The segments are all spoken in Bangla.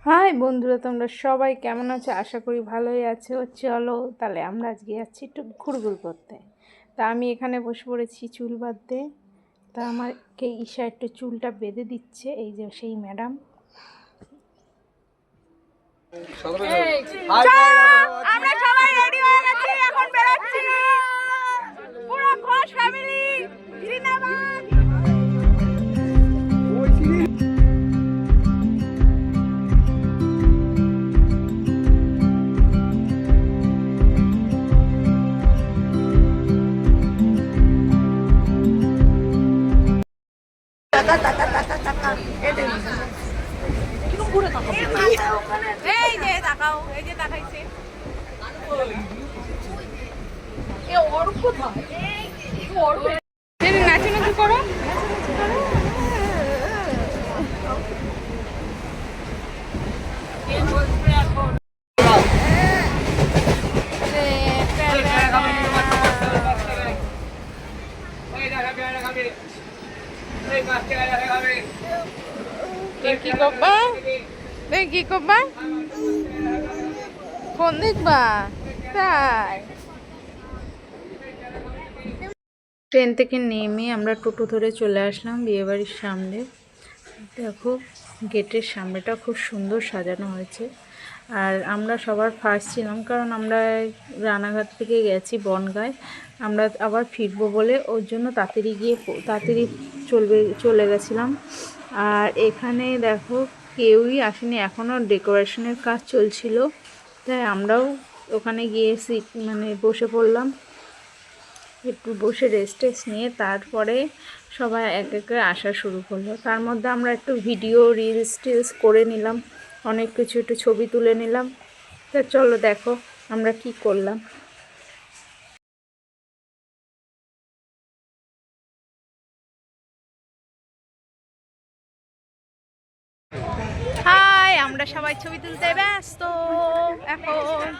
হাই বন্ধুরা, তোমরা সবাই কেমন আছো? আশা করি ভালোই আছো। চলো তাহলে আমরা আজকে যাচ্ছি একটু ঘুরঘুর করতে। তা আমি এখানে বসে পড়েছি চুল বাঁধতে। তা আমাকে ঈশা একটু চুলটা বেঁধে দিচ্ছে, এই যে সেই ম্যাডাম। আমরা সবাই রেডি হয়ে গেছি, এখন বেরোচ্ছি পুরো ঘোষ ফ্যামিলি জিন্দাবাদ। এই যে তাকাও, এই যে তাকাইছে। এ ওর কোথায়? ওর নাচানাচি করো। কি করবা? কি করবা? ফোন দেখবা? তাই ট্রেন থেকে নেমে আমরা টোটো ধরে চলে আসলাম বিয়েবাড়ির সামনে। দেখো গেটের সামনেটা খুব সুন্দর সাজানো হয়েছে। আর আমরা সবার ফার্স্ট ছিলাম, কারণ আমরা রানাঘাট থেকে গেছি বনগাঁয়, আমরা আবার ফিরবো বলে ওর জন্য তাড়াতাড়ি চলে গেছিলাম। আর এখানে দেখো কেউই আসেনি, এখনও ডেকোরেশনের কাজ চলছিল, তাই আমরাও ওখানে গিয়ে বসে পড়লাম। একটু বসে রেস্ট নিয়ে তারপরে সবাই এক একে আসা শুরু করলো। তার মধ্যে আমরা একটু ভিডিও রিলস করে নিলাম, অনেক কিছু একটু ছবি তুলে নিলাম। তা চলো দেখো আমরা কি করলাম। হাই, আমরা সবাই ছবি তুলতে ব্যস্ত এখন।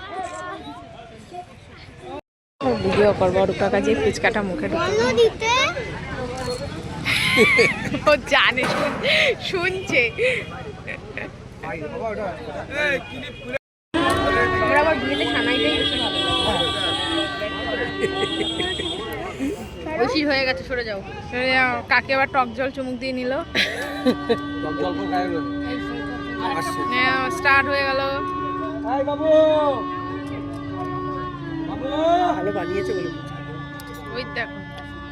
ভিডিও করবো রূপা কাজে ফুচকাটা মুখে ও জানে, শুনছে। আবার বিয়েতে সানাইটাই বেশি ভালো। বেশি হয়ে গেছে, সরে যাও। কাকে আবার টক জল চুমুক দিয়ে নিল। স্টার্ট হয়ে গেল। ভালো বানিয়েছে বলে ওই দেখো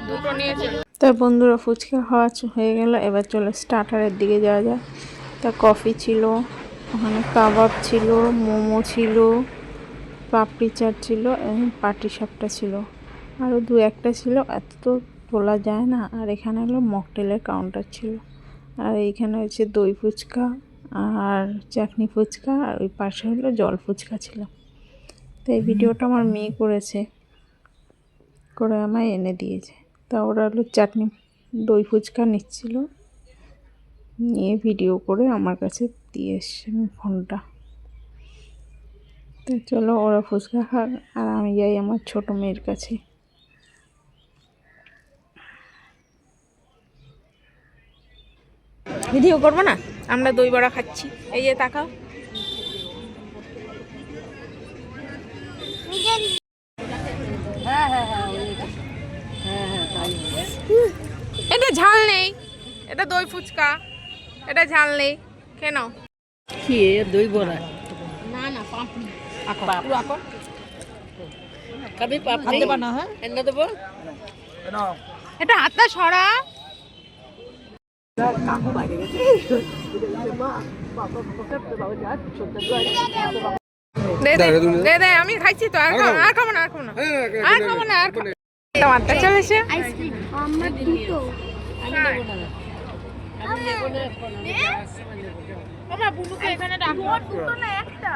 দুটো নিয়েছে। তা বন্ধুরা ফুচকা খাওয়া হয়ে গেল, এবার চলো স্টার্টারের দিকে যাওয়া যায়। তা কফি ছিল, ওখানে কাবাব ছিল, মোমো ছিল, পাপড়ি চাট ছিল, পাটিসাপটা ছিল, আরও দু একটা ছিল, এত তো তোলা যায় না। আর এখানে হলো মকটেলের কাউন্টার ছিল। আর এইখানে হচ্ছে দই ফুচকা আর চাটনি ফুচকা, আর ওই পাশে হলো জল ফুচকা ছিল। তো এই ভিডিওটা আমার মেয়ে করে আমায় এনে দিয়েছে। তা ওরা হলো চাটনি দই ফুচকা নিচ্ছিল, নিয়ে ভিডিও করে আমার কাছে দিয়ে এসছে ফোনটা। তো চলো ওরা ফুচকা খাক আর আমি যাই আমার ছোট মেয়ের কাছে। ভিডিও করবো না, আমরা দই বড়া খাচ্ছি, এই যে তাকাও। এটা ঝাল নেই, এটা দই ফুচকা, এটা ঝাল নেই। কেন কি দই বড়া? না না পাপড়ি পুরো আকর কবে পাপড়ি দেব না? হ্যাঁ এনে দেব। এটা হাতটা সরা। দে দে, আমি খাইছি তো, আর খাবো না। তোমারটা চলেছে। আমার দুটো এখানে রাখো, দুটো না একটা।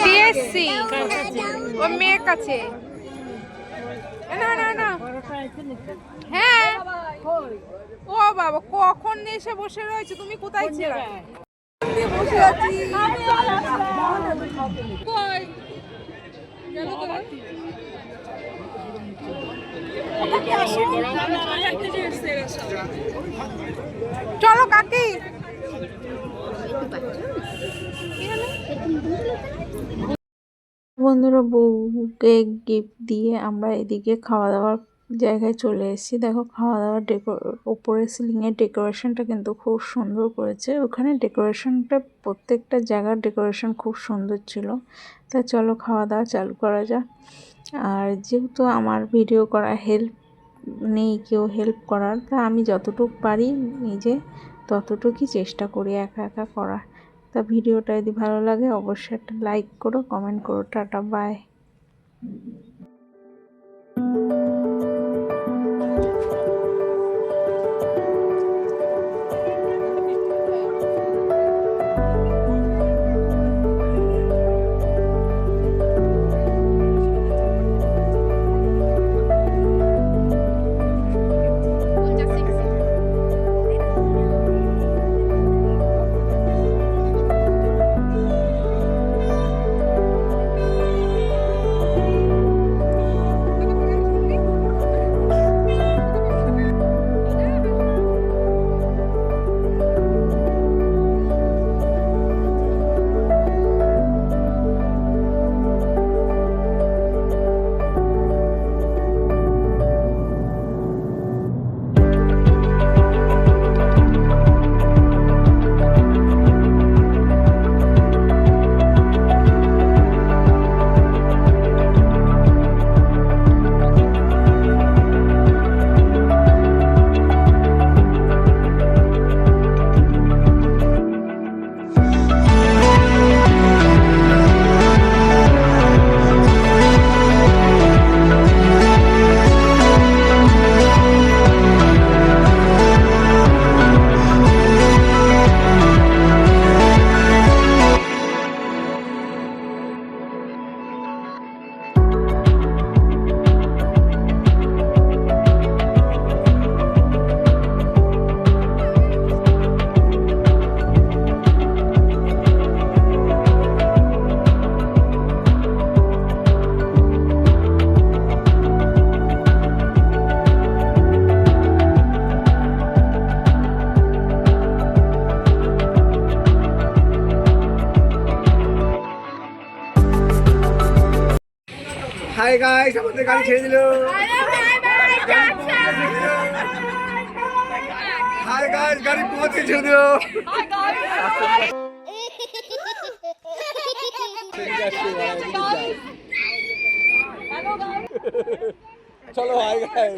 দিয়ে এসছি ও মেয়ের কাছে। না হ্যাঁ, ও বাবা কখন এসে বসে রয়েছে, তুমি কোথায় ছিলে? বসে আছি। চলো কাকি। বন্ধুরা, বউকে গিফট দিয়ে আমরা এদিকে খাওয়া দাওয়ার জায়গায় চলে এসেছি। দেখো খাওয়া দাওয়ার ওপরে সিলিংয়ের ডেকোরেশনটা কিন্তু খুব সুন্দর করেছে। ওখানে ডেকোরেশনটা প্রত্যেকটা জায়গার ডেকোরেশন খুব সুন্দর ছিল। তা চলো খাওয়া দাওয়া চালু করা যাক। আর যেহেতু আমার ভিডিও করা হেল্প নেই, কেউ হেল্প করার, তা আমি যতটুকু পারি নিজে ততটুকুই চেষ্টা করি একা একা করার। তা ভিডিওটা যদি ভালো লাগে অবশ্যই একটা লাইক করো, কমেন্ট করো। Tata, by. হাই গাইস, আমাদের গাড়ি ছেড়ে দিল। হাই গাইস, গাড়ি পৌঁছে ছেড়ে দিল। চলো হাই গাইস।